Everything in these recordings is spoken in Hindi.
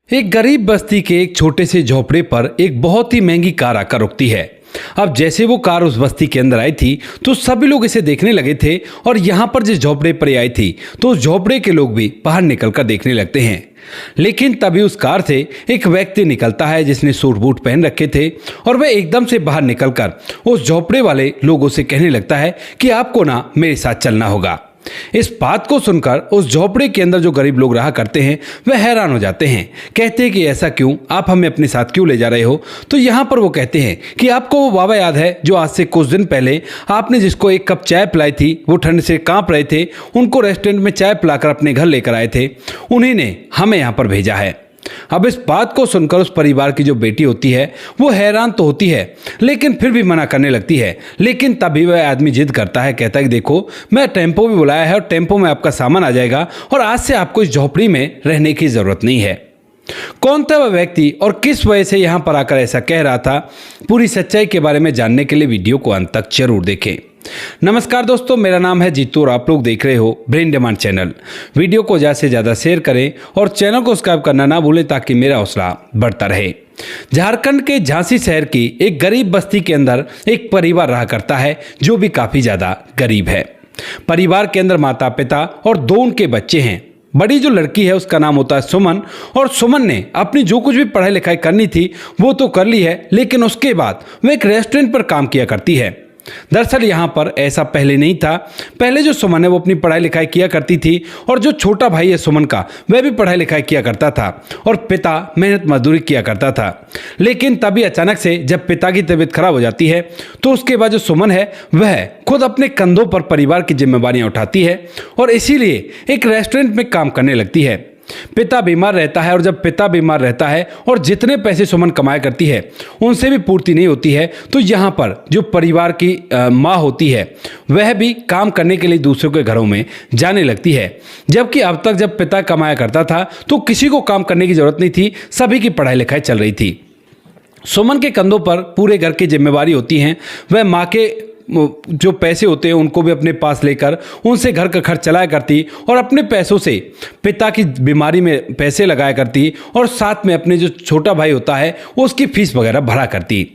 एक गरीब बस्ती के एक छोटे से झोपड़े पर एक बहुत ही महंगी कार आकर रुकती है। अब जैसे वो कार उस बस्ती के अंदर आई थी तो सभी लोग इसे देखने लगे थे और यहाँ पर जिस झोपड़े पर आई थी तो उस झोपड़े के लोग भी बाहर निकलकर देखने लगते हैं। लेकिन तभी उस कार से एक व्यक्ति निकलता है जिसने सूट बूट पहन रखे थे और वह एकदम से बाहर निकलकर उस झोपड़े वाले लोगों से कहने लगता है कि आपको ना मेरे साथ चलना होगा। इस बात को सुनकर उस झोपड़े के अंदर जो गरीब लोग रहा करते हैं वह हैरान हो जाते हैं। कहते हैं कि ऐसा क्यों, आप हमें अपने साथ क्यों ले जा रहे हो। तो यहाँ पर वो कहते हैं कि आपको वो बाबा याद है जो आज से कुछ दिन पहले आपने जिसको एक कप चाय पिलाई थी, वो ठंड से कांप रहे थे, उनको रेस्टोरेंट में चाय पिलाकर अपने घर लेकर आए थे, उन्हीं ने हमें यहाँ पर भेजा है। अब इस बात को सुनकर उस परिवार की जो बेटी होती है वो हैरान तो होती है लेकिन फिर भी मना करने लगती है। लेकिन तभी वह आदमी जिद करता है, कहता है कि देखो मैं टेम्पो भी बुलाया है और टेम्पो में आपका सामान आ जाएगा और आज से आपको इस झोपड़ी में रहने की जरूरत नहीं है। कौन था वह व्यक्ति और किस वजह से यहाँ पर आकर ऐसा कह रहा था, पूरी सच्चाई के बारे में जानने के लिए वीडियो को अंत तक जरूर देखें। नमस्कार दोस्तों, मेरा नाम है जीतू और आप लोग देख रहे हो ब्रेन डिमांड चैनल। वीडियो को ज़्यादा से ज़्यादा शेयर करें और चैनल को सब्सक्राइब करना ना भूलें ताकि मेरा हौसला बढ़ता रहे। झारखंड के झांसी शहर की एक गरीब बस्ती के अंदर एक परिवार रहा करता है जो भी काफ़ी ज़्यादा गरीब है। परिवार के अंदर माता पिता और दो उनके बच्चे हैं। बड़ी जो लड़की है उसका नाम होता है सुमन और सुमन ने अपनी जो कुछ भी पढ़ाई लिखाई करनी थी वो तो कर ली है, लेकिन उसके बाद वह एक रेस्टोरेंट पर काम किया करती है। दरअसल यहाँ पर ऐसा पहले नहीं था। पहले जो सुमन है वो अपनी पढ़ाई लिखाई किया करती थी और जो छोटा भाई है सुमन का वह भी पढ़ाई लिखाई किया करता था और पिता मेहनत मजदूरी किया करता था। लेकिन तभी अचानक से जब पिता की तबीयत खराब हो जाती है तो उसके बाद जो सुमन है वह खुद अपने कंधों पर परिवार की जिम्मेदारियां उठाती है और इसीलिए एक रेस्टोरेंट में काम करने लगती है। पिता बीमार रहता है और जब पिता बीमार रहता है और जितने पैसे सुमन कमाया करती है उनसे भी पूर्ति नहीं होती है तो यहाँ पर जो परिवार की माँ होती है वह भी काम करने के लिए दूसरों के घरों में जाने लगती है। जबकि अब तक जब पिता कमाया करता था तो किसी को काम करने की जरूरत नहीं थी, सभी की पढ़ाई लिखाई चल रही थी। सुमन के कंधों पर पूरे घर की जिम्मेवारी होती हैं। वह माँ के जो पैसे होते हैं उनको भी अपने पास लेकर उनसे घर का खर्च चलाया करती और अपने पैसों से पिता की बीमारी में पैसे लगाया करती और साथ में अपने जो छोटा भाई होता है उसकी फीस वगैरह भरा करती।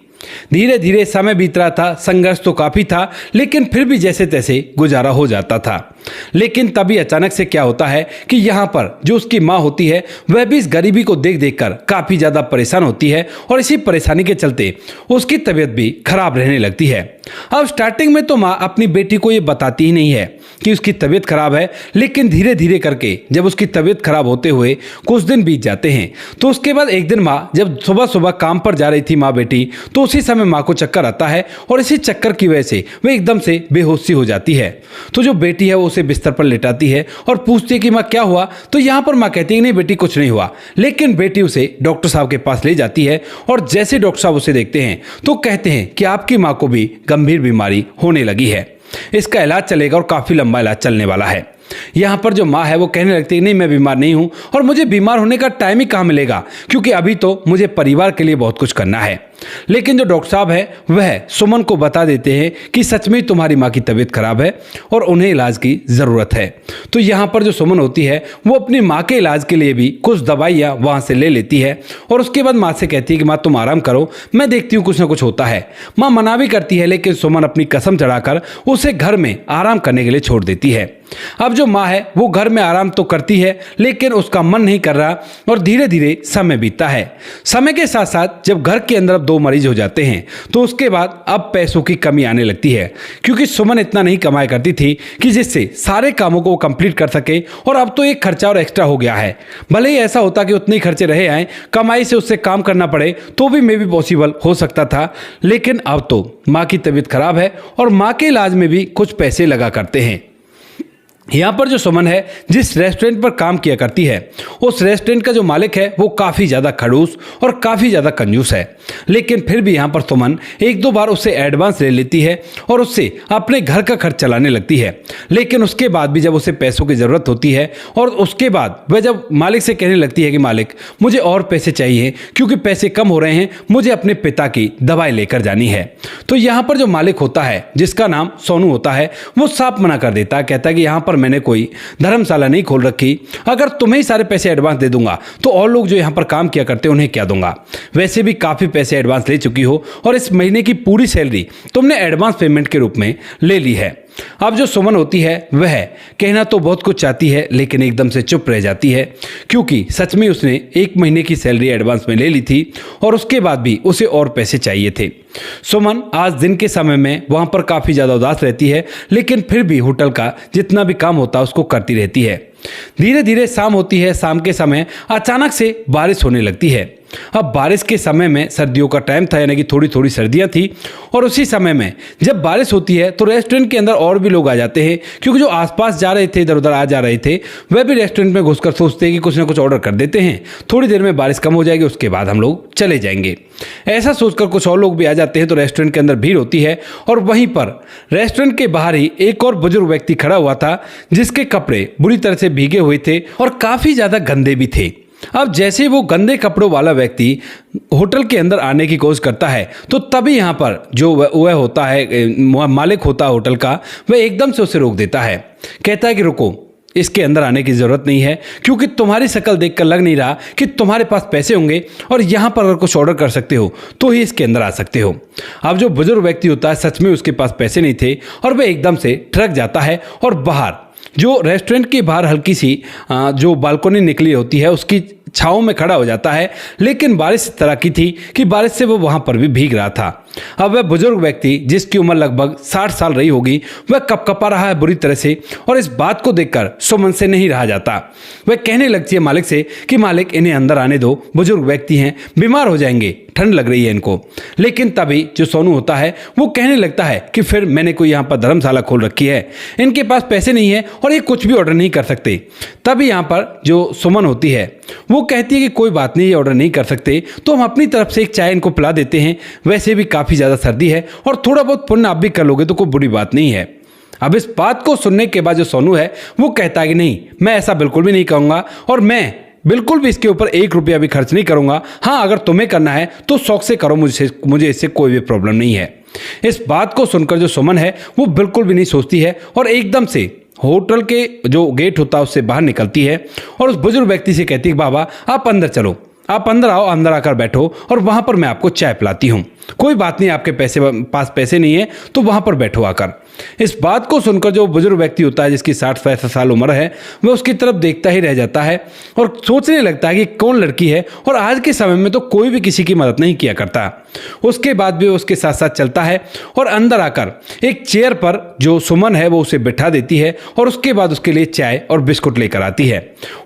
धीरे धीरे समय बीत रहा था, संघर्ष तो काफ़ी था लेकिन फिर भी जैसे तैसे गुजारा हो जाता था। लेकिन तभी अचानक से क्या होता है कि यहाँ पर जो उसकी माँ होती है वह भी इस गरीबी को देख देखकर काफ़ी ज़्यादा परेशान होती है और इसी परेशानी के चलते उसकी तबीयत भी खराब रहने लगती है। अब स्टार्टिंग में तो माँ अपनी बेटी को ये बताती ही नहीं है कि उसकी तबीयत खराब है, लेकिन धीरे धीरे करके जब उसकी तबीयत खराब होते हुए कुछ दिन बीत जाते हैं तो उसके बाद एक दिन माँ जब सुबह सुबह काम पर जा रही थी माँ बेटी, तो उसी समय माँ को चक्कर आता है और इसी चक्कर की वजह से वह एकदम से बेहोशी हो जाती है। तो जो बेटी है वो उसे बिस्तर पर लेटाती है और पूछती है कि माँ क्या हुआ। तो यहाँ पर माँ कहती है नहीं बेटी कुछ नहीं हुआ, लेकिन बेटी उसे डॉक्टर साहब के पास ले जाती है और जैसे डॉक्टर साहब उसे देखते हैं तो कहते हैं कि आपकी माँ को भी गंभीर बीमारी होने लगी है, इसका इलाज चलेगा और काफ़ी लंबा इलाज चलने वाला है। यहाँ पर जो माँ है वो कहने लगती है नहीं मैं बीमार नहीं हूँ और मुझे बीमार होने का टाइम ही कहाँ मिलेगा, क्योंकि अभी तो मुझे परिवार के लिए बहुत कुछ करना है। लेकिन जो डॉक्टर साहब है वह सुमन को बता देते हैं कि सच में तुम्हारी माँ की तबीयत खराब है और उन्हें इलाज की ज़रूरत है। तो यहाँ पर जो सुमन होती है वो अपनी माँ के इलाज के लिए भी कुछ दवाइयाँ वहाँ से ले लेती है और उसके बाद माँ से कहती है कि माँ तुम आराम करो, मैं देखती हूँ कुछ ना कुछ होता है। माँ मना भी करती है लेकिन सुमन अपनी कसम चढ़ाकर उसे घर में आराम करने के लिए छोड़ देती है। अब जो माँ है वो घर में आराम तो करती है लेकिन उसका मन नहीं कर रहा और धीरे धीरे समय बीतता है। समय के साथ साथ जब घर के अंदर दो मरीज हो जाते हैं तो उसके बाद अब पैसों की कमी आने लगती है, क्योंकि सुमन इतना नहीं कमाया करती थी कि जिससे सारे कामों को कंप्लीट कर सके और अब तो एक खर्चा और एक्स्ट्रा हो गया है। भले ही ऐसा होता कि उतने खर्चे रहे आए, कमाई से उससे काम करना पड़े तो भी मे भी पॉसिबल हो सकता था, लेकिन अब तो माँ की तबीयत खराब है और माँ के इलाज में भी कुछ पैसे लगा करते हैं। यहाँ पर जो सुमन है जिस रेस्टोरेंट पर काम किया करती है उस रेस्टोरेंट का जो मालिक है वो काफ़ी ज़्यादा खड़ूस और काफ़ी ज़्यादा कंजूस है, लेकिन फिर भी यहाँ पर सुमन एक दो बार उससे एडवांस ले लेती है और उससे अपने घर का खर्च चलाने लगती है। लेकिन उसके बाद भी जब उसे पैसों की ज़रूरत होती है और उसके बाद वह जब मालिक से कहने लगती है कि मालिक मुझे और पैसे चाहिए क्योंकि पैसे कम हो रहे हैं, मुझे अपने पिता की दवाई लेकर जानी है, तो यहाँ पर जो मालिक होता है जिसका नाम सोनू होता है वो साफ मना कर देता है, कहता है कि यहाँ पर मैंने कोई धर्मशाला नहीं खोल रखी। अगर तुम्हें ही सारे पैसे एडवांस दे दूंगा तो और लोग जो यहाँ पर काम किया करते हैं उन्हें क्या दूंगा। वैसे भी काफ़ी पैसे एडवांस ले चुकी हो और इस महीने की पूरी सैलरी तुमने एडवांस पेमेंट के रूप में ले ली है। अब जो सुमन होती है वह कहना तो बहुत कुछ चाहती है लेकिन एकदम से चुप रह जाती है, क्योंकि सच में उसने 1 महीने की सैलरी एडवांस में ले ली थी और उसके बाद भी उसे और पैसे चाहिए थे। सुमन आज दिन के समय में वहां पर काफ़ी ज़्यादा उदास रहती है, लेकिन फिर भी होटल का जितना भी काम होता है उसको करती रहती है। धीरे धीरे शाम होती है। शाम के समय अचानक से बारिश होने लगती है। अब बारिश के समय में सर्दियों का टाइम था, यानी कि थोड़ी थोड़ी सर्दियां थी, और उसी समय में जब बारिश होती है तो रेस्टोरेंट के अंदर और भी लोग आ जाते हैं, क्योंकि जो आसपास जा रहे थे, इधर उधर आ जा रहे थे, वह भी रेस्टोरेंट में घुसकर सोचते हैं कि कुछ ना कुछ ऑर्डर कर देते हैं, थोड़ी देर में बारिश कम हो जाएगी, उसके बाद हम लोग चले जाएंगे। ऐसा सोचकर कुछ और लोग भी आ जाते हैं तो रेस्टोरेंट के अंदर भीड़ होती है। और वहीं पर रेस्टोरेंट के बाहर ही एक और बुजुर्ग व्यक्ति खड़ा हुआ था, जिसके कपड़े बुरी तरह से भीगे हुए थे और काफ़ी ज़्यादा गंदे भी थे। अब जैसे वो गंदे कपड़ों वाला व्यक्ति होटल के अंदर आने की कोशिश करता है तो तभी यहाँ पर जो वह होता है, मालिक होता है होटल का, वह एकदम से उसे रोक देता है। कहता है कि रुको, इसके अंदर आने की ज़रूरत नहीं है, क्योंकि तुम्हारी शक्ल देखकर लग नहीं रहा कि तुम्हारे पास पैसे होंगे और यहाँ पर अगर कुछ ऑर्डर कर सकते हो तो ही इसके अंदर आ सकते हो। अब जो बुजुर्ग व्यक्ति होता है, सच में उसके पास पैसे नहीं थे और वह एकदम से ठिठक जाता है और बाहर जो रेस्टोरेंट के बाहर हल्की सी जो बालकनी निकली होती है उसकी छाँव में खड़ा हो जाता है। लेकिन बारिश इस तरह की थी कि बारिश से वो वहाँ पर भी भीग रहा था। अब वह बुजुर्ग व्यक्ति, जिसकी उम्र लगभग 60 साल रही होगी, वह कपकपा रहा है बुरी तरह से, और इस बात को देखकर सुमन से नहीं रहा जाता। वह कहने लगती है मालिक से कि मालिक, इन्हें अंदर आने दो, बुजुर्ग व्यक्ति हैं, बीमार हो जाएंगे, ठंड लग रही है इनको। लेकिन तभी जो सोनू होता है वो कहने लगता है कि फिर मैंने कोई यहाँ पर धर्मशाला खोल रखी है, इनके पास पैसे नहीं है और ये कुछ भी ऑर्डर नहीं कर सकते। तभी यहाँ पर जो सुमन होती है वो कहती है कि कोई बात नहीं, ये ऑर्डर नहीं कर सकते तो हम अपनी तरफ से एक चाय इनको पिला देते हैं, वैसे भी काफ़ी ज़्यादा सर्दी है और थोड़ा बहुत पुण्य आप भी कर लोगे तो कोई बुरी बात नहीं है। अब इस बात को सुनने के बाद जो सोनू है वो कहता है कि नहीं, मैं ऐसा बिल्कुल भी नहीं कहूँगा और मैं बिल्कुल भी इसके ऊपर 1 रुपया भी खर्च नहीं करूँगा। हाँ, अगर तुम्हें करना है तो शौक से करो, मुझे इससे कोई भी प्रॉब्लम नहीं है। इस बात को सुनकर जो सुमन है वो बिल्कुल भी नहीं सोचती है और एकदम से होटल के जो गेट होता है उससे बाहर निकलती है और उस बुजुर्ग व्यक्ति से कहती है, बाबा आप अंदर चलो, आप अंदर आओ, अंदर आकर बैठो और वहाँ पर मैं आपको चाय पिलाती हूँ। कोई बात नहीं, आपके पास पैसे नहीं है तो वहाँ पर बैठो आकर। इस बात को सुनकर जो बुजुर्ग व्यक्ति होता है, जिसकी 60 साल उम्र है, वह उसकी तरफ देखता ही रह जाता है और सोचने लगता है कि कौन लड़की है और आज के समय में तो कोई भी किसी की मदद नहीं किया करता। उसके बाद भी उसके साथ साथ चलता है और अंदर आकर एक चेयर पर जो सुमन है वो उसे बिठा देती है और उसके बाद उसके लिए चाय और बिस्कुट लेकर आती है।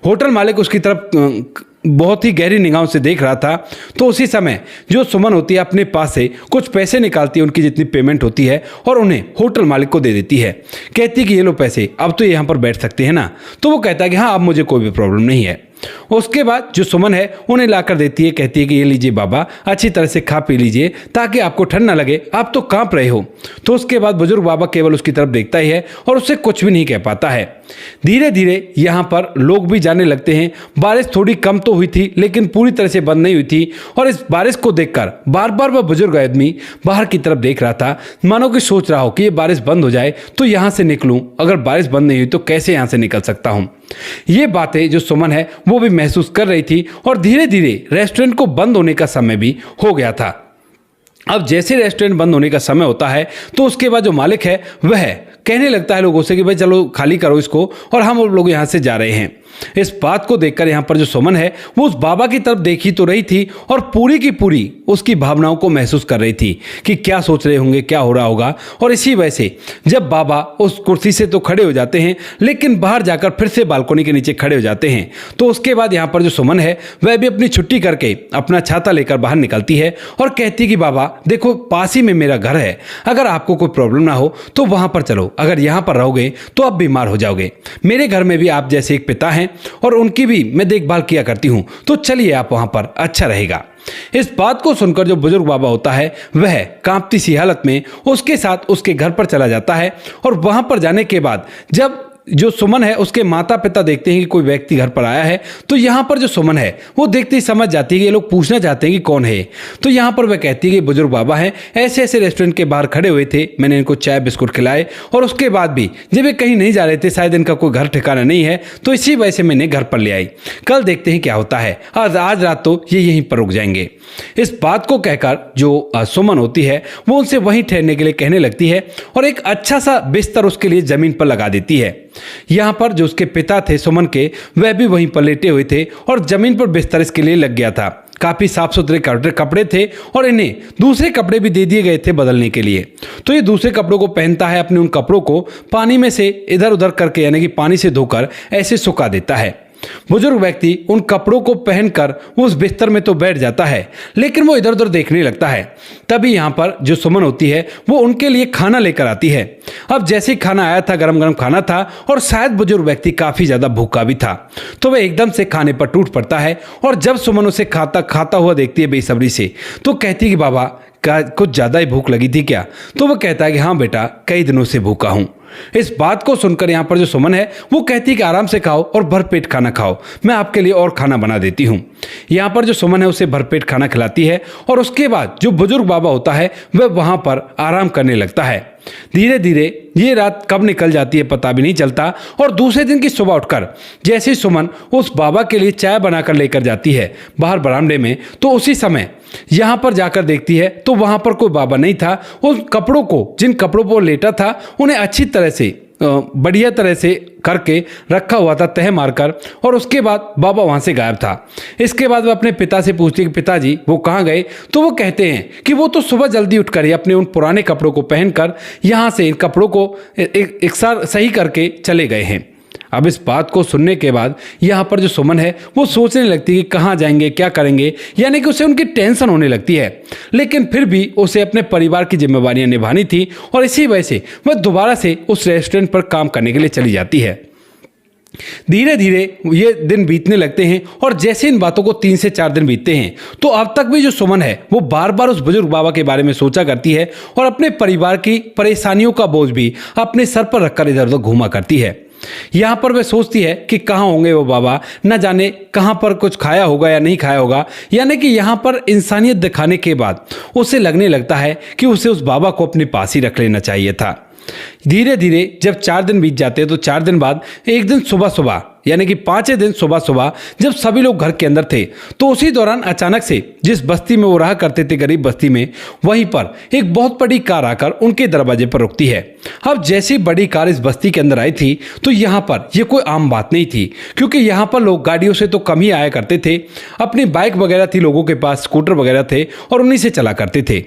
होटल मालिक उसकी तरफ बहुत ही गहरी निगाहों से देख रहा था, तो उसी समय जो सुमन होती है अपने पास से कुछ पैसे निकालती है, उनकी जितनी पेमेंट होती है, और उन्हें होटल मालिक को दे देती है। कहती है कि ये लो पैसे, अब तो यहाँ पर बैठ सकते हैं ना। तो वो कहता है कि हाँ, अब मुझे कोई भी प्रॉब्लम नहीं है। उसके बाद जो सुमन है उन्हें लाकर देती है, कहती है कि ये लीजिए बाबा, अच्छी तरह से खा पी लीजिए ताकि आपको ठंड ना लगे, आप तो कांप रहे हो। तो उसके बाद बुजुर्ग बाबा केवल उसकी तरफ देखता ही है और उससे कुछ भी नहीं कह पाता है। धीरे धीरे यहाँ पर लोग भी जाने लगते हैं। बारिश थोड़ी कम तो हुई थी लेकिन पूरी तरह से बंद नहीं हुई थी और इस बारिश को देखकर बार बार वह बुजुर्ग आदमी बाहर की तरफ देख रहा था, मानो कि सोच रहा हो कि ये बारिश बंद हो जाए तो यहाँ से निकलूं, अगर बारिश बंद नहीं हुई तो कैसे यहाँ से निकल सकता हूँ। ये बातें जो सुमन है वो भी महसूस कर रही थी और धीरे धीरे रेस्टोरेंट को बंद होने का समय भी हो गया था। अब जैसे रेस्टोरेंट बंद होने का समय होता है तो उसके बाद जो मालिक है वह कहने लगता है लोगों से कि भाई चलो खाली करो इसको और हम लोग यहाँ से जा रहे हैं। इस बात को देखकर यहाँ पर जो सुमन है वो उस बाबा की तरफ देखी तो रही थी और पूरी की पूरी उसकी भावनाओं को महसूस कर रही थी कि क्या सोच रहे होंगे, क्या हो रहा होगा। और इसी वजह से जब बाबा उस कुर्सी से तो खड़े हो जाते हैं लेकिन बाहर जाकर फिर से बालकनी के नीचे खड़े हो जाते हैं, तो उसके बाद यहाँ पर जो सुमन है वह भी अपनी छुट्टी करके अपना छाता लेकर बाहर निकलती है और कहती है कि बाबा देखो, पास ही में मेरा घर है, अगर आपको कोई प्रॉब्लम ना हो तो वहाँ पर चलो, अगर यहाँ पर रहोगे तो आप बीमार हो जाओगे। मेरे घर में भी आप जैसे एक पिता हैं और उनकी भी मैं देखभाल किया करती हूं, तो चलिए आप वहां पर, अच्छा रहेगा। इस बात को सुनकर जो बुजुर्ग बाबा होता है वह कांपती सी हालत में उसके साथ उसके घर पर चला जाता है और वहां पर जाने के बाद जब जो सुमन है उसके माता पिता देखते हैं कि कोई व्यक्ति घर पर आया है, तो यहाँ पर जो सुमन है वो देखते ही समझ जाती है कि ये लोग पूछना चाहते हैं कि कौन है। तो यहाँ पर वह कहती है कि बुजुर्ग बाबा हैं, ऐसे ऐसे रेस्टोरेंट के बाहर खड़े हुए थे, मैंने इनको चाय बिस्कुट खिलाए और उसके बाद भी जब ये कहीं नहीं जा रहे थे, शायद इनका कोई घर ठिकाना नहीं है, तो इसी वजह से मैंने घर पर ले आई। कल देखते हैं क्या होता है, आज रात तो ये यहीं पर रुक जाएंगे। इस बात को कहकर जो सुमन होती है वो उनसे वहीं ठहरने के लिए कहने लगती है और एक अच्छा सा बिस्तर उसके लिए जमीन पर लगा देती है। यहाँ पर जो उसके पिता थे सुमन के, वह भी वहीं पर लेटे हुए थे और जमीन पर बिस्तर इसके लिए लग गया था। काफी साफ सुथरे कपड़े थे और इन्हें दूसरे कपड़े भी दे दिए गए थे बदलने के लिए। तो ये दूसरे कपड़ों को पहनता है, अपने उन कपड़ों को पानी में से इधर उधर करके यानी कि पानी से धोकर ऐसे सुखा देता है। बुजुर्ग व्यक्ति उन कपड़ों को पहनकर उस बिस्तर में तो बैठ जाता है, लेकिन वो इधर उधर देखने लगता है। तभी यहाँ पर जो सुमन होती है वो उनके लिए खाना लेकर आती है। अब जैसे ही खाना आया था, गरम गरम खाना था और शायद बुजुर्ग व्यक्ति काफी ज्यादा भूखा भी था, तो वह एकदम से खाने पर टूट पड़ता है। और जब सुमन उसे खाता हुआ देखती है बेसब्री से, तो कहती है कि बाबा कुछ ज्यादा ही भूख लगी थी क्या? तो वो कहता है कि हाँ बेटा, कई दिनों से भूखा हूं। इस बात को सुनकर यहाँ पर जो सुमन है वो कहती है कि आराम से खाओ और भरपेट खाना खाओ, मैं आपके लिए और खाना बना देती हूँ। यहाँ पर जो सुमन है उसे भरपेट खाना खिलाती है और उसके बाद जो बुजुर्ग बाबा होता है वह वहां पर आराम करने लगता है। धीरे धीरे ये रात कब निकल जाती है पता भी नहीं चलता और दूसरे दिन की सुबह उठकर जैसे ही सुमन उस बाबा के लिए चाय बनाकर लेकर जाती है बाहर बरामदे में, तो उसी समय यहाँ पर जाकर देखती है तो वहां पर कोई बाबा नहीं था। उन कपड़ों को, जिन कपड़ों पर लेटा था, उन्हें अच्छी तरह से बढ़िया तरह से करके रखा हुआ था तह मारकर, और उसके बाद बाबा वहां से गायब था। इसके बाद वह अपने पिता से पूछती है कि पिताजी वो कहाँ गए? तो वो कहते हैं कि वो तो सुबह जल्दी उठकर ही अपने उन पुराने कपड़ों को पहनकर यहाँ से इन कपड़ों को एक साथ सही करके चले गए हैं। अब इस बात को सुनने के बाद यहाँ पर जो सुमन है वो सोचने लगती है कि कहाँ जाएंगे, क्या करेंगे, यानी कि उसे उनकी टेंशन होने लगती है। लेकिन फिर भी उसे अपने परिवार की जिम्मेवारियां निभानी थी और इसी वजह से वह दोबारा से उस रेस्टोरेंट पर काम करने के लिए चली जाती है। धीरे धीरे ये दिन बीतने लगते हैं और जैसे इन बातों को 3 से 4 दिन बीतते हैं तो अब तक भी जो सुमन है वो बार बार उस बुजुर्ग बाबा के बारे में सोचा करती है और अपने परिवार की परेशानियों का बोझ भी अपने सर पर रखकर इधर उधर घूमा करती है। यहाँ पर वह सोचती है कि कहाँ होंगे वो बाबा, न जाने कहाँ पर कुछ खाया होगा या नहीं खाया होगा। यानी कि यहाँ पर इंसानियत दिखाने के बाद उसे लगने लगता है कि उसे उस बाबा को अपने पास ही रख लेना चाहिए था। धीरे धीरे जब 4 दिन बीत जाते हैं तो 4 दिन बाद एक दिन सुबह सुबह, यानी कि 5वें दिन सुबह सुबह जब सभी लोग घर के अंदर थे, तो उसी दौरान अचानक से जिस बस्ती में वो रहा करते थे, गरीब बस्ती में, वहीं पर एक बहुत बड़ी कार आकर उनके दरवाजे पर रुकती है। अब जैसी बड़ी कार इस बस्ती के अंदर आई थी तो यहाँ पर यह कोई आम बात नहीं थी, क्योंकि यहाँ पर लोग गाड़ियों से तो कम ही आया करते थे। अपनी बाइक वगैरह थी लोगों के पास, स्कूटर वगैरह थे और उन्हीं से चला करते थे।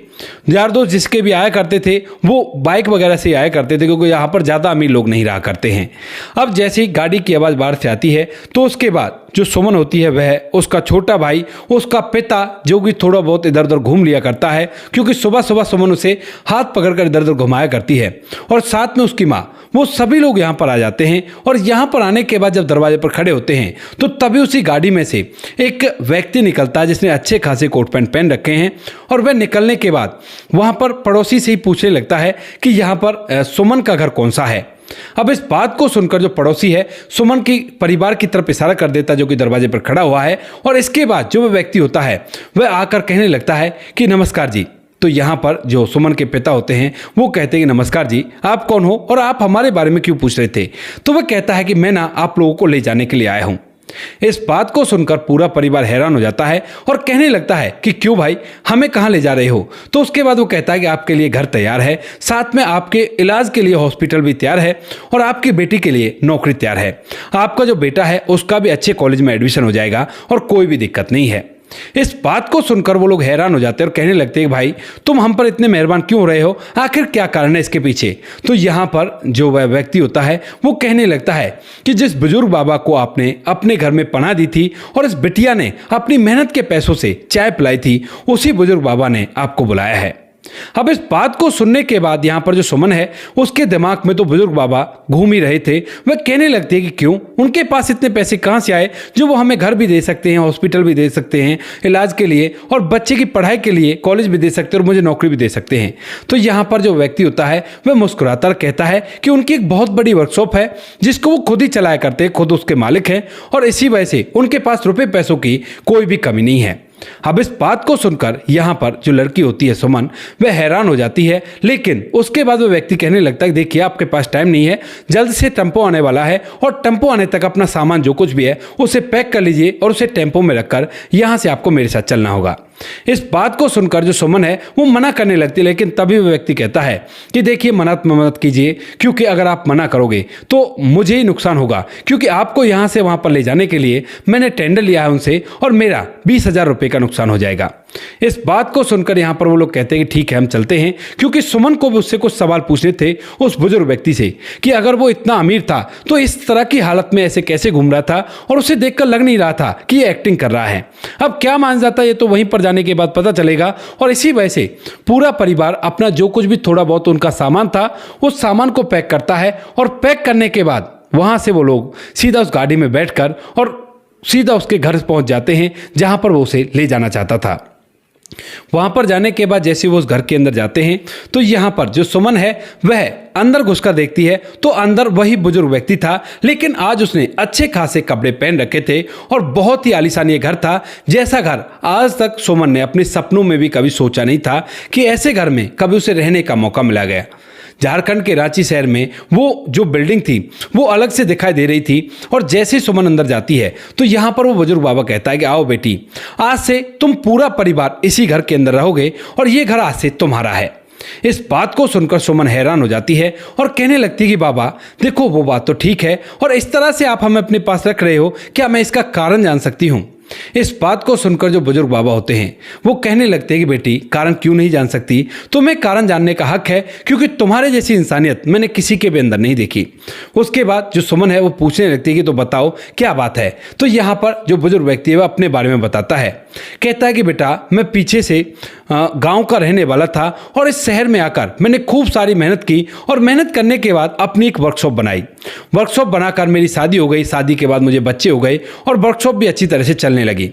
यार दोस्त जिसके भी आया करते थे वो बाइक वगैरह से आया करते थे, क्योंकि यहाँ पर ज़्यादा अमीर लोग नहीं रहा करते हैं। अब जैसे ही गाड़ी की आवाज़ बाहर से आती है तो उसके बाद जो सुमन होती है वह, उसका छोटा भाई, उसका पिता जो भी थोड़ा बहुत इधर उधर घूम लिया करता है, क्योंकि सुबह सुबह सुमन उसे हाथ पकड़कर इधर उधर घुमाया करती है, और साथ में उसकी माँ, वो सभी लोग यहाँ पर आ जाते हैं। और यहाँ पर आने के बाद जब दरवाजे पर खड़े होते हैं तो तभी उसी गाड़ी में से एक व्यक्ति निकलता है जिसने अच्छे खासे कोट पैंट पहन रखे हैं, और वह निकलने के बाद वहाँ पर पड़ोसी से ही पूछने लगता है कि यहाँ पर सुमन का घर कौन सा है। अब इस बात को सुनकर जो पड़ोसी है सुमन की परिवार की तरफ इशारा कर देता है जो कि दरवाजे पर खड़ा हुआ है, और इसके बाद जो वह व्यक्ति होता है वह आकर कहने लगता है कि नमस्कार जी। तो यहाँ पर जो सुमन के पिता होते हैं वो कहते हैं कि नमस्कार जी, आप कौन हो और आप हमारे बारे में क्यों पूछ रहे थे? तो वह कहता है कि मैं ना आप लोगों को ले जाने के लिए आया हूँ। इस बात को सुनकर पूरा परिवार हैरान हो जाता है और कहने लगता है कि क्यों भाई, हमें कहाँ ले जा रहे हो? तो उसके बाद वो कहता है कि आपके लिए घर तैयार है, साथ में आपके इलाज के लिए हॉस्पिटल भी तैयार है, और आपकी बेटी के लिए नौकरी तैयार है। आपका जो बेटा है उसका भी अच्छे कॉलेज में एडमिशन हो जाएगा और कोई भी दिक्कत नहीं है। इस बात को सुनकर वो लोग हैरान हो जाते हैं और कहने लगते हैं भाई तुम हम पर इतने मेहरबान क्यों हो रहे हो, आखिर क्या कारण है इसके पीछे? तो यहाँ पर जो वह व्यक्ति होता है वो कहने लगता है कि जिस बुजुर्ग बाबा को आपने अपने घर में पनाह दी थी और इस बिटिया ने अपनी मेहनत के पैसों से चाय पिलाई थी, उसी बुजुर्ग बाबा ने आपको बुलाया है। अब इस बात को सुनने के बाद यहाँ पर जो सुमन है उसके दिमाग में तो बुजुर्ग बाबा घूम ही रहे थे। वह कहने लगते हैं कि क्यों, उनके पास इतने पैसे कहाँ से आए जो वो हमें घर भी दे सकते हैं, हॉस्पिटल भी दे सकते हैं इलाज के लिए, और बच्चे की पढ़ाई के लिए कॉलेज भी दे सकते हैं, और मुझे नौकरी भी दे सकते हैं। तो यहाँ पर जो व्यक्ति होता है वह मुस्कुराता कहता है कि उनकी एक बहुत बड़ी वर्कशॉप है जिसको वो खुद ही चलाया करते हैं, खुद उसके मालिक हैं, और इसी वजह से उनके पास रुपए पैसों की कोई भी कमी नहीं है। अब इस बात को सुनकर यहाँ पर जो लड़की होती है सुमन, वह हैरान हो जाती है, लेकिन उसके बाद वो व्यक्ति कहने लगता है देखिए आपके पास टाइम नहीं है, जल्द से टेम्पो आने वाला है और टेम्पो आने तक अपना सामान जो कुछ भी है उसे पैक कर लीजिए और उसे टेम्पो में रखकर यहाँ से आपको मेरे साथ चलना होगा। इस बात को सुनकर जो सुमन है वो मना करने लगती है, लेकिन तभी वो व्यक्ति कहता है कि देखिए मत कीजिए, क्योंकि अगर आप मना करोगे तो मुझे ही नुकसान होगा, क्योंकि आपको यहाँ से वहाँ पर ले जाने के लिए मैंने टेंडर लिया है उनसे और मेरा 20,000 रुपये का नुकसान हो जाएगा। इस बात को सुनकर यहाँ पर वो लोग कहते हैं कि ठीक है हम चलते हैं, क्योंकि सुमन को भी उससे कुछ सवाल पूछने थे उस बुजुर्ग व्यक्ति से कि अगर वो इतना अमीर था तो इस तरह की हालत में ऐसे कैसे घूम रहा था, और उसे देखकर लग नहीं रहा था कि ये एक्टिंग कर रहा है। अब क्या मान जाता है ये तो वहीं पर जाने के बाद पता चलेगा। और इसी वजह से पूरा परिवार अपना जो कुछ भी थोड़ा बहुत उनका सामान था उस सामान को पैक करता है, और पैक करने के बाद वहां से वो लोग सीधा उस गाड़ी में बैठकर और सीधा उसके घर पहुंच जाते हैं जहां पर वो उसे ले जाना चाहता था। वहां पर जाने के बाद जैसे वो उस घर के अंदर जाते हैं तो यहाँ पर जो सुमन है वह अंदर घुसकर देखती है तो अंदर वही बुजुर्ग व्यक्ति था, लेकिन आज उसने अच्छे खासे कपड़े पहन रखे थे और बहुत ही आलीशान ये घर था, जैसा घर आज तक सुमन ने अपने सपनों में भी कभी सोचा नहीं था कि ऐसे घर में कभी उसे रहने का मौका मिला गया। झारखंड के रांची शहर में वो जो बिल्डिंग थी वो अलग से दिखाई दे रही थी, और जैसे ही सुमन अंदर जाती है तो यहाँ पर वो बुजुर्ग बाबा कहता है कि आओ बेटी, आज से तुम पूरा परिवार इसी घर के अंदर रहोगे और ये घर आज से तुम्हारा है। इस बात को सुनकर सुमन हैरान हो जाती है और कहने लगती है कि बाबा देखो वो बात तो ठीक है, और इस तरह से आप हमें अपने पास रख रहे हो, क्या मैं इसका कारण जान सकती हूँ? इस बात को सुनकर जो बुजुर्ग बाबा होते हैं वो कहने लगते हैं कि बेटी कारण क्यों नहीं जान सकती, तुम्हें कारण जानने का हक है, क्योंकि तुम्हारे जैसी इंसानियत मैंने किसी के भी अंदर नहीं देखी। उसके बाद जो सुमन है वो पूछने लगती है कि तो बताओ क्या बात है। तो यहाँ पर जो बुजुर्ग व्यक्ति है वह अपने बारे में बताता है, कहता है कि बेटा मैं पीछे से गांव का रहने वाला था और इस शहर में आकर मैंने खूब सारी मेहनत की, और मेहनत करने के बाद अपनी एक वर्कशॉप बनाई। वर्कशॉप बनाकर मेरी शादी हो गई, शादी के बाद मुझे बच्चे हो गए और वर्कशॉप भी अच्छी तरह से चलने लगी।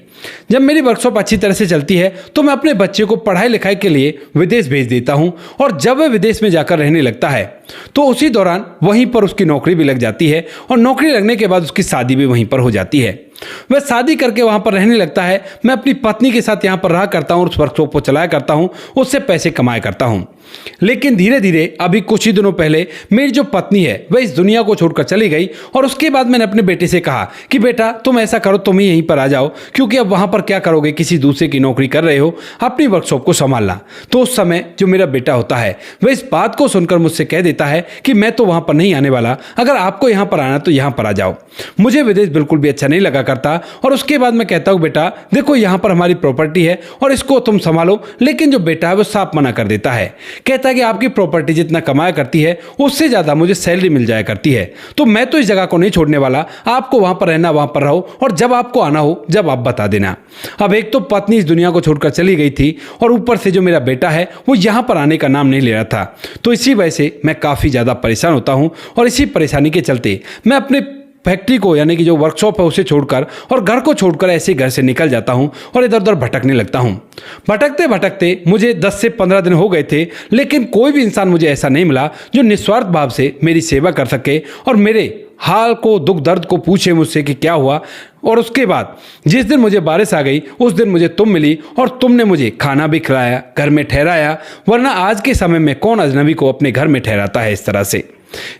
जब मेरी वर्कशॉप अच्छी तरह से चलती है तो मैं अपने बच्चे को पढ़ाई लिखाई के लिए विदेश भेज देता हूं, और जब वह विदेश में जाकर रहने लगता है तो उसी दौरान वहीं पर उसकी नौकरी भी लग जाती है, और नौकरी लगने के बाद उसकी शादी भी वहीं पर हो जाती है। वह शादी करके वहां पर रहने लगता है। मैं अपनी पत्नी के साथ यहां पर रहा करता हूं और उस वर्कशॉप को चलाया करता हूं, उससे पैसे कमाया करता हूं। लेकिन धीरे धीरे अभी कुछ ही दिनों पहले मेरी जो पत्नी है वह इस दुनिया को छोड़कर चली गई, और उसके बाद मैंने अपने बेटे से कहा कि बेटा तुम ऐसा करो, तुम ही यहीं पर आ जाओ, क्योंकि अब वहां पर क्या करोगे, किसी दूसरे की नौकरी कर रहे हो, अपनी वर्कशॉप को संभालना। तो उस समय जो मेरा बेटा होता है वह इस बात को सुनकर मुझसे कह देता है कि मैं तो वहां पर नहीं आने वाला, अगर आपको यहां पर आना तो यहां पर आ जाओ, मुझे विदेश बिल्कुल भी अच्छा नहीं लगा करता। और उसके बाद मैं कहता हूं बेटा देखो यहां पर हमारी प्रॉपर्टी है और इसको तुम संभालो, लेकिन जो बेटा है वो साफ मना कर देता है, कहता है कि आपकी प्रॉपर्टी जितना कमाया करती है उससे ज्यादा मुझे सैलरी मिल जाया करती है, तो मैं तो इस जगह को नहीं छोड़ने वाला, आपको वहां पर रहना वहां पर रहो, और जब आपको आना हो जब आप बता देना। अब एक तो पत्नी इस दुनिया को छोड़कर चली गई थी, और ऊपर से जो मेरा बेटा है वो यहां पर आने का नाम नहीं ले रहा था, तो इसी वजह से मैं काफी ज्यादा परेशान होता हूं, और इसी परेशानी के चलते मैं अपने फैक्ट्री को यानी कि जो वर्कशॉप है उसे छोड़कर और घर को छोड़कर ऐसे घर से निकल जाता हूं और इधर उधर भटकने लगता हूं। भटकते भटकते मुझे 10 से 15 दिन हो गए थे, लेकिन कोई भी इंसान मुझे ऐसा नहीं मिला जो निस्वार्थ भाव से मेरी सेवा कर सके और मेरे हाल को, दुख दर्द को पूछे मुझसे कि क्या हुआ। और उसके बाद जिस दिन मुझे बारिश आ गई उस दिन मुझे तुम मिली और तुमने मुझे खाना भी खिलाया, घर में ठहराया, वरना आज के समय में कौन अजनबी को अपने घर में ठहराता है इस तरह से।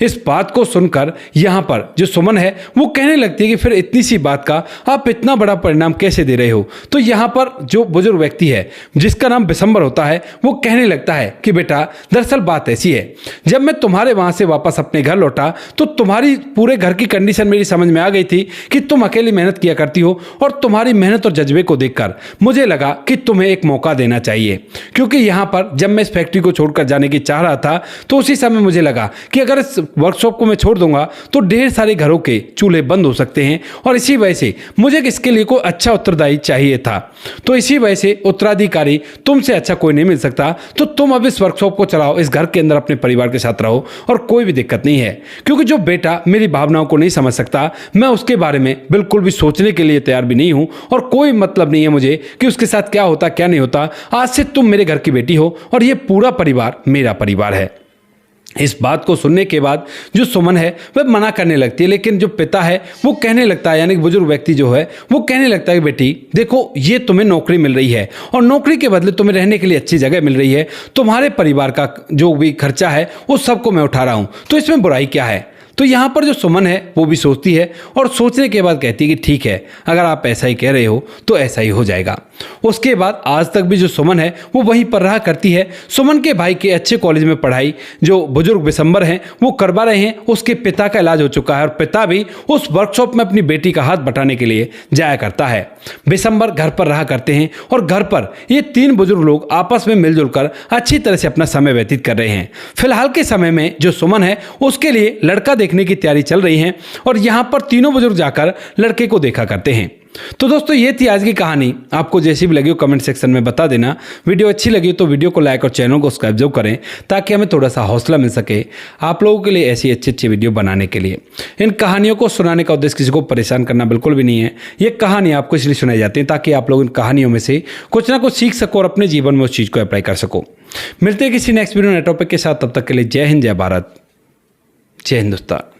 इस बात को सुनकर यहाँ पर जो सुमन है वो कहने लगती है कि फिर इतनी सी बात का आप इतना बड़ा परिणाम कैसे दे रहे हो। तो यहाँ पर जो बुजुर्ग व्यक्ति है जिसका नाम बिशंबर होता है वो कहने लगता है कि बेटा दरअसल बात ऐसी है, जब मैं तुम्हारे वहां से वापस अपने घर लौटा तो तुम्हारी पूरे घर की कंडीशन मेरी समझ में आ गई थी कि तुम अकेली मेहनत किया करती हो, और तुम्हारी मेहनत और जज्बे को देखकर मुझे लगा कि तुम्हें एक मौका देना चाहिए। क्योंकि यहाँ पर जब मैं इस फैक्ट्री को छोड़कर जाने की चाह रहा था तो उसी समय मुझे लगा कि अगर अगर इस वर्कशॉप को मैं छोड़ दूंगा तो ढेर सारे घरों के चूल्हे बंद हो सकते हैं और इसी वजह से मुझे इसके लिए कोई अच्छा उत्तरदायी चाहिए था। तो इसी वजह से उत्तराधिकारी तुमसे अच्छा कोई नहीं मिल सकता, तो तुम अब इस वर्कशॉप को चलाओ, इस घर के अंदर अपने परिवार के साथ रहो और कोई भी दिक्कत नहीं है। क्योंकि जो बेटा मेरी भावनाओं को नहीं समझ सकता, मैं उसके बारे में बिल्कुल भी सोचने के लिए तैयार भी नहीं हूं और कोई मतलब नहीं है मुझे कि उसके साथ क्या होता क्या नहीं होता। आज से तुम मेरे घर की बेटी हो और ये पूरा परिवार मेरा परिवार है। इस बात को सुनने के बाद जो सुमन है वह मना करने लगती है, लेकिन जो पिता है वो कहने लगता है, यानी बुजुर्ग व्यक्ति जो है वो कहने लगता है, बेटी देखो ये तुम्हें नौकरी मिल रही है और नौकरी के बदले तुम्हें रहने के लिए अच्छी जगह मिल रही है, तुम्हारे परिवार का जो भी खर्चा है वो सबको मैं उठा रहा हूँ, तो इसमें बुराई क्या है। तो यहाँ पर जो सुमन है वो भी सोचती है और सोचने के बाद कहती है कि ठीक है, अगर आप ऐसा ही कह रहे हो तो ऐसा ही हो जाएगा। उसके बाद आज तक भी जो सुमन है वो वहीं पर रहा करती है। सुमन के भाई के अच्छे कॉलेज में पढ़ाई जो बुजुर्ग बिशंबर हैं वो करवा रहे हैं। उसके पिता का इलाज हो चुका है और पिता भी उस वर्कशॉप में अपनी बेटी का हाथ बटाने के लिए जाया करता है। बिशंबर घर पर रहा करते हैं और घर पर ये तीन बुजुर्ग लोग आपस में मिलजुल कर अच्छी तरह से अपना समय व्यतीत कर रहे हैं। फिलहाल के समय में जो सुमन है उसके लिए लड़का देखने की तैयारी चल रही है और यहां पर तीनों बुजुर्ग जाकर लड़के को देखा करते हैं। तो दोस्तों ये थी आज की कहानी। आपको जैसी भी लगी हो कमेंट सेक्शन में बता देना। वीडियो अच्छी लगी तो वीडियो को लाइक और चैनल को सब्सक्राइब जरूर करें ताकि हमें थोड़ा सा हौसला मिल सके आप लोगों के लिए ऐसी अच्छी अच्छी वीडियो बनाने के लिए। इन कहानियों को सुनाने का उद्देश्य किसी को परेशान करना बिल्कुल भी नहीं है। ये कहानी आपको इसलिए सुनाई जाती है ताकि आप लोग इन कहानियों में से कुछ ना कुछ सीख सको और अपने जीवन में उस चीज़ को अप्लाई कर सको। मिलते हैं किसी नेक्स्ट वीडियो नए टॉपिक के साथ, तब तक के लिए जय हिंद, जय भारत, जय हिंदुस्तान।